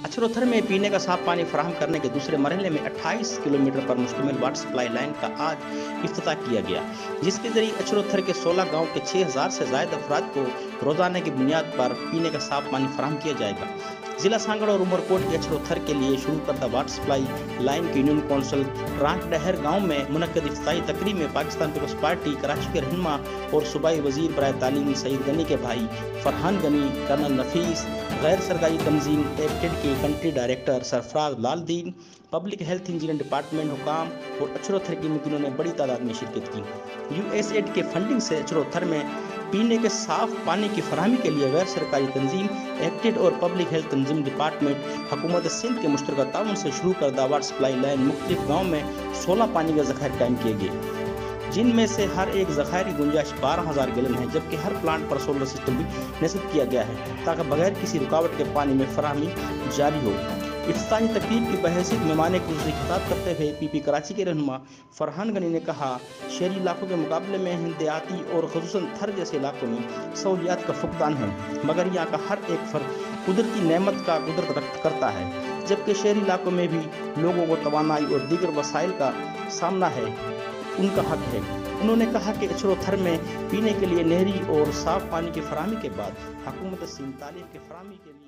अचरोथर में पीने का साफ पानी फराहम करने के दूसरे मरहले में 28 किलोमीटर पर मुश्तमिल वाटर सप्लाई लाइन का आज इफ्तिताह किया गया, जिसके जरिए अचरोथर के 16 गांव के 6000 से ज़ायद अफराद को रोजाना की बुनियाद पर पीने का साफ पानी फराहम किया जाएगा। जिला सांगड़ और उमरकोट के अचरोथर के लिए शुरू करदा वाटर सप्लाई लाइन की यूनियन कौंसिल रांक डहर गाँव में मुनक्कद इफ्तिताही तकरीब में पाकिस्तान पीपल्स पार्टी कराची के रहनुमा और सूबाई वजीर बराए तालीम सईद गनी के भाई फरहान गनी, कर्नल नफीस, गैर सरकारी तंजीम एक्टेड के country director Sarfaraz Laldin, public health engineer department हुकाम और अचरोथर के मुकिनों ने बड़ी तादाद में शिरकत की। यूएसएड के फंडिंग से अचरोथर में पीने के साफ पानी की फराहमी के लिए गैर सरकारी तंजीम एक्टेड और पब्लिक हेल्थ तंजीम डिपार्टमेंट हुकूमत सिंध के मुश्तरका ताउन से शुरू करदा वाटर सप्लाई लाइन मुख्तलिफ गाँव में 16 पानी के ज़खायर कायम किए गए, जिनमें से हर एक ज़खायर की गुंजाइश 12,000 गैलन है, जबकि हर प्लांट पर सोलर सिस्टम भी नस्ब किया गया है ताकि बगैर किसी रुकावट के पानी में फराहमी जारी हो। इफ्तिताही तकरीब की बहैसियत मेहमान खुसूसी खिताब करते हुए पीपी कराची के रहनुमा फरहान गनी ने कहा, शहरी इलाकों के मुकाबले में हिंदयाती और खुसूसन थर जैसे इलाकों में सहूलियात का फुकदान है, मगर यहाँ का हर एक फर्द कुदरती नेमत का कुदरत रक्त करता है, जबकि शहरी इलाकों में भी लोगों को तवानाई और दीगर वसाइल का सामना है, उनका हक है। उन्होंने कहा कि अचरोथर में पीने के लिए नहरी और साफ पानी की फराहमी के बाद हुकूमत सिंध तालीम के फराहमी के लिए